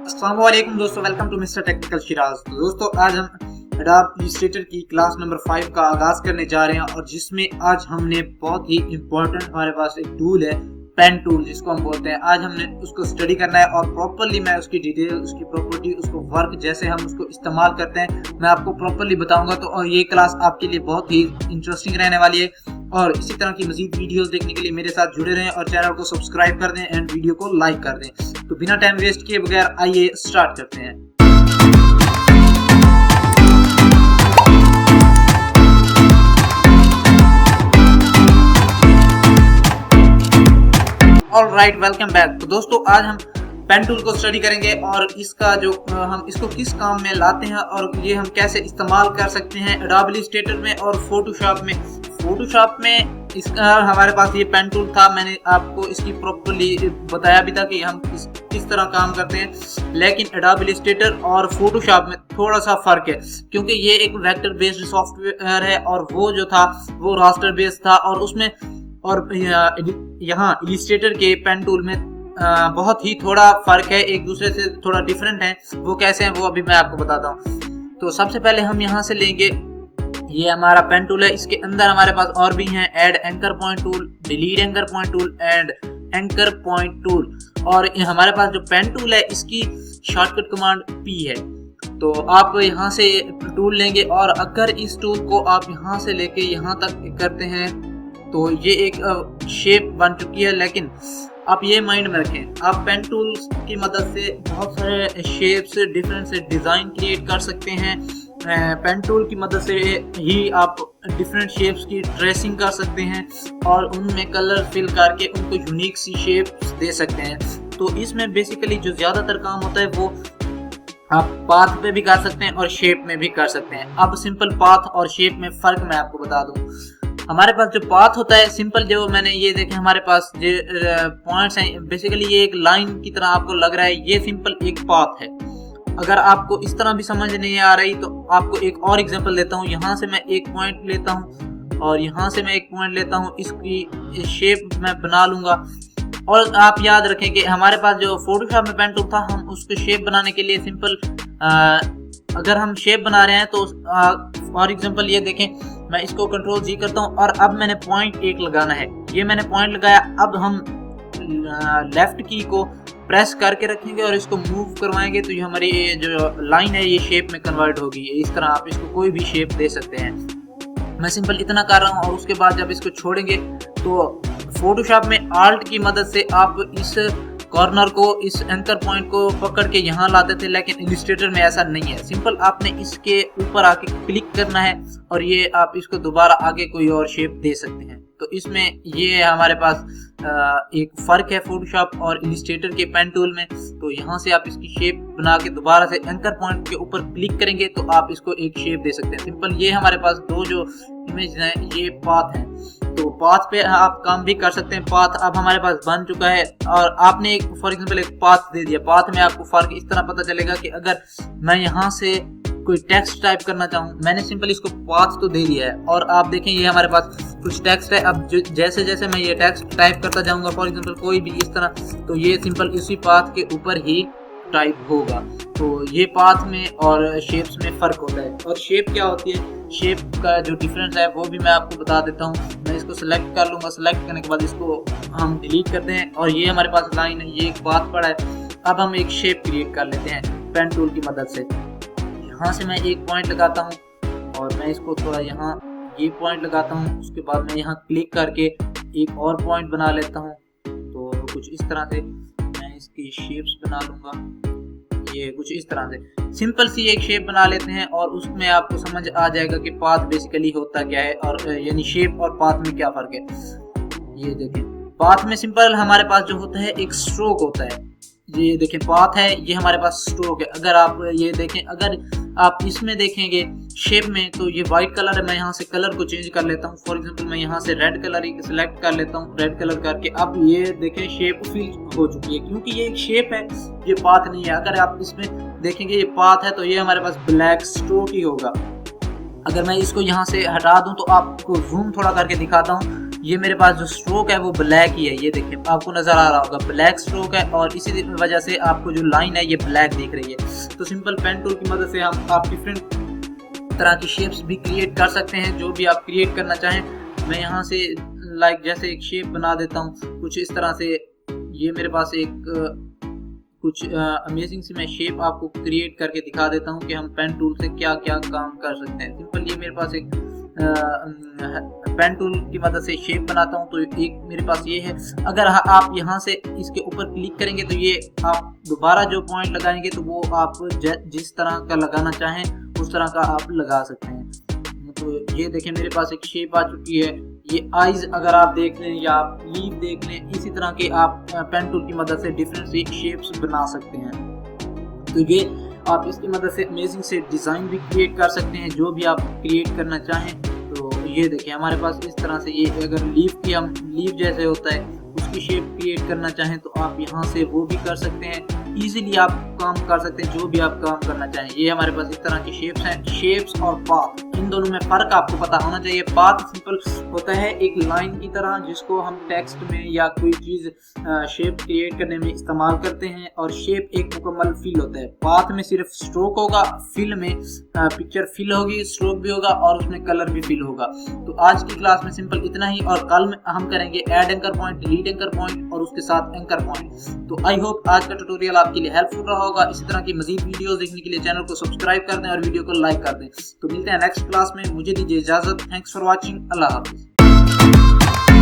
अस्सलाम वालेकुम दोस्तों, welcome to mister technical Shiraz. तो दोस्तों आज हम एडोब इलस्ट्रेटर की क्लास नंबर 5 का आगाज करने जा रहे हैं और जिसमें आज हमने बहुत ही इम्पोर्टेंट हमारे पास एक टूल है पेन टूल जिसको हम बोलते हैं। आज हमने उसको स्टडी करना है और प्रॉपरली मैं उसकी डिटेल, उसकी प्रॉपर्टी, उसको वर्क जैसे हम उसको इस्तेमाल करते हैं मैं आपको प्रॉपरली बताऊंगा। तो और ये क्लास आपके लिए बहुत ही इंटरेस्टिंग रहने वाली है और इसी तरह की मजीद वीडियोस देखने के लिए मेरे साथ जुड़े रहें और चैनल को सब्सक्राइब कर दें एंड वीडियो को लाइक कर दें। तो बिना टाइम वेस्ट किए बगैर आइए स्टार्ट करते हैं। All right, welcome back. तो दोस्तों आज हम पेन टूल को स्टडी करेंगे और इसका जो हम इसको किस काम में लाते हैं और ये हम कैसे इस्तेमाल कर सकते हैं एडोब इलस्ट्रेटर में और फोटोशॉप में। फोटोशॉप में इसका हमारे पास ये पेन टूल था, मैंने आपको इसकी प्रॉपर्ली बताया भी था कि हम किस तरह काम करते हैं। लेकिन एडोब इलस्ट्रेटर और फोटोशॉप में थोड़ा सा फर्क है क्योंकि ये एक वेक्टर बेस्ड सॉफ्टवेयर है और वो जो था वो रास्टर बेस्ड था और उसमें और यहाँ इलस्ट्रेटर के पेन टूल में बहुत ही थोड़ा फर्क है, एक दूसरे से थोड़ा डिफरेंट है। वो कैसे हैं वो अभी मैं आपको बताता हूँ। तो सबसे पहले हम यहाँ से लेंगे, ये हमारा पेन टूल है, इसके अंदर हमारे पास और भी हैं add anchor point tool, delete anchor point tool and anchor point tool. और हमारे पास जो पेन टूल है इसकी शॉर्टकट कमांड P है। तो आप यहाँ से टूल लेंगे और अगर इस टूल को आप यहाँ से लेके यहाँ तक करते हैं तो ये एक शेप बन चुकी है। लेकिन आप ये माइंड में रखें, आप पेन टूल्स की मदद से बहुत सारे शेप्स, डिफरेंट से डिज़ाइन क्रिएट कर सकते हैं। पेन टूल की मदद से ही आप डिफरेंट शेप्स की ट्रेसिंग कर सकते हैं और उनमें कलर फिल करके उनको यूनिक सी शेप्स दे सकते हैं। तो इसमें बेसिकली जो ज़्यादातर काम होता है वो आप पाथ पे भी कर सकते हैं और शेप में भी कर सकते हैं। अब सिंपल पाथ और शेप में फ़र्क मैं आपको बता दूं। हमारे पास जो पाथ होता है सिंपल, जो मैंने ये देखे हमारे पास जो पॉइंट्स हैं, बेसिकली ये एक लाइन की तरह आपको लग रहा है, ये सिंपल एक पाथ है। अगर आपको इस तरह भी समझ नहीं आ रही तो आपको एक और एग्जांपल देता हूँ। यहाँ से मैं एक पॉइंट लेता हूँ और यहाँ से मैं एक पॉइंट लेता हूँ, इसकी शेप मैं बना लूँगा। और आप याद रखें कि हमारे पास जो फोटोशॉप में पेन टूल था, हम उसको शेप बनाने के लिए सिंपल अगर हम शेप बना रहे हैं तो फॉर एग्जांपल ये देखें, मैं इसको कंट्रोल जी करता हूँ और अब मैंने पॉइंट 1 लगाना है, ये मैंने पॉइंट लगाया। अब हम लेफ्ट की को प्रेस करके रखेंगे और इसको मूव करवाएंगे तो ये हमारी जो लाइन है ये शेप में कन्वर्ट होगी। इस तरह आप इसको कोई भी शेप दे सकते हैं। मैं सिंपल इतना कर रहा हूँ और उसके बाद जब इसको छोड़ेंगे तो फोटोशॉप में आल्ट की मदद से आप इस कॉर्नर को, इस एंकर पॉइंट को पकड़ के यहाँ लाते थे, लेकिन इलस्ट्रेटर में ऐसा नहीं है। सिंपल आपने इसके ऊपर आके क्लिक करना है और ये आप इसको दोबारा आगे कोई और शेप दे सकते हैं। तो इसमें ये हमारे पास एक फ़र्क है फोटोशॉप और इलस्ट्रेटर के पेन टूल में। तो यहाँ से आप इसकी शेप बना के दोबारा से एंकर पॉइंट के ऊपर क्लिक करेंगे तो आप इसको एक शेप दे सकते हैं। सिंपल ये हमारे पास दो जो इमेज हैं ये पाथ हैं, तो पाथ पे आप काम भी कर सकते हैं। पाथ अब हमारे पास बन चुका है और आपने एक फॉर एग्जांपल एक पाथ दे दिया। पाथ में आपको फर्क इस तरह पता चलेगा कि अगर मैं यहाँ से कोई टेक्स्ट टाइप करना चाहूँ, मैंने सिंपल इसको पाथ तो दे दिया है और आप देखें ये हमारे पास कुछ टेक्स्ट है। अब जैसे जैसे मैं ये टेक्स्ट टाइप करता जाऊँगा, फॉर एग्जांपल कोई भी इस तरह, तो ये सिंपल इसी पाथ के ऊपर ही टाइप होगा। तो ये पाथ में और शेप्स में फ़र्क होता है। और शेप क्या होती है, शेप का जो डिफरेंस है वो भी मैं आपको बता देता हूँ। मैं इसको सेलेक्ट कर लूँगा, सेलेक्ट करने के बाद इसको हम डिलीट करते हैं और ये हमारे पास लाइन है, ये एक पाथ पड़ा है। अब हम एक शेप क्रिएट कर लेते हैं पेन टूल की मदद से। यहाँ से मैं एक पॉइंट लगाता हूँ और मैं इसको थोड़ा यहाँ ये पॉइंट लगाता हूँ, उसके बाद मैं यहाँ क्लिक करके एक और पॉइंट बना लेता हूँ। तो कुछ इस तरह से मैं इसकी शेप्स बना लूँगा, ये कुछ इस तरह से सिंपल सी एक शेप बना लेते हैं और उसमें आपको समझ आ जाएगा कि पाथ बेसिकली होता क्या है और यानी शेप और पाथ में क्या फ़र्क है। ये देखें, पाथ में सिंपल हमारे पास जो होता है एक स्ट्रोक होता है। ये देखें पाथ है, ये हमारे पास स्ट्रोक है। अगर आप ये देखें, अगर आप इसमें देखेंगे शेप में तो ये वाइट कलर है। मैं यहाँ से कलर को चेंज कर लेता हूँ, फॉर एग्जांपल मैं यहाँ से रेड कलर ही सिलेक्ट कर लेता हूँ। रेड कलर करके अब ये देखें शेप फिल हो चुकी है क्योंकि ये एक शेप है, ये पाथ नहीं है। अगर आप इसमें देखेंगे ये पाथ है तो ये हमारे पास ब्लैक स्ट्रोक ही होगा। अगर मैं इसको यहाँ से हटा दूँ तो आपको जूम थोड़ा करके दिखाता हूँ। ये मेरे पास जो स्ट्रोक है वो ब्लैक ही है, ये देखिए आपको नजर आ रहा होगा ब्लैक स्ट्रोक है और इसी वजह से आपको जो लाइन है ये ब्लैक दिख रही है। तो सिंपल पेन टूल की मदद से आप डिफरेंट तरह की शेप्स भी क्रिएट कर सकते हैं, जो भी आप क्रिएट करना चाहें। मैं यहाँ से लाइक जैसे एक शेप बना देता हूँ कुछ इस तरह से। ये मेरे पास एक कुछ अमेजिंग सी मैं शेप आपको क्रिएट करके दिखा देता हूँ कि हम पेन टूल से क्या क्या काम कर सकते हैं। सिंपल ये मेरे पास एक पेन टूल की मदद से शेप बनाता हूँ। तो एक मेरे पास ये है, अगर आप यहाँ से इसके ऊपर क्लिक करेंगे तो ये आप दोबारा जो पॉइंट लगाएंगे तो वो आप जिस तरह का लगाना चाहें उस तरह का आप लगा सकते हैं। तो ये देखें मेरे पास एक शेप आ चुकी है। ये आइज अगर आप देख लें या आप लीव देख लें, इसी तरह के आप पेन टूल की मदद से डिफरेंट सी शेप्स बना सकते हैं। तो ये आप इसकी मदद से अमेजिंग से डिज़ाइन भी क्रिएट कर सकते हैं, जो भी आप क्रिएट करना चाहें। तो ये देखिए हमारे पास इस तरह से ये अगर लीव की हम लीव जैसे होता है उसकी शेप क्रिएट करना चाहें तो आप यहाँ से वो भी कर सकते हैं। इजीली आप काम कर सकते हैं जो भी आप काम करना चाहें। ये हमारे पास इस तरह की शेप्स हैं। शेप्स और पाथ, इन दोनों में फ़र्क आपको पता होना चाहिए। पाथ सिंपल होता है एक लाइन की तरह जिसको हम टेक्स्ट में या कोई चीज़ शेप क्रिएट करने में इस्तेमाल करते हैं, और शेप एक मुकम्मल फिल होता है। पाथ में सिर्फ स्ट्रोक होगा, फिल में पिक्चर फिल होगी, स्ट्रोक भी होगा और उसमें कलर भी फिल होगा। तो आज की क्लास में सिंपल इतना ही, और कल में हम करेंगे add anchor point, delete anchor point और उसके साथ एंकर पॉइंट। तो आई होप आज का ट्यूटोरियल आपके लिए हेल्पफुल रहा होगा। इसी तरह की मजीद वीडियोस देखने के लिए चैनल को सब्सक्राइब कर दें और वीडियो को लाइक कर दें। तो मिलते हैं नेक्स्ट क्लास में, मुझे दीजिए इजाजत। Thanks for watching, Allah Hafiz.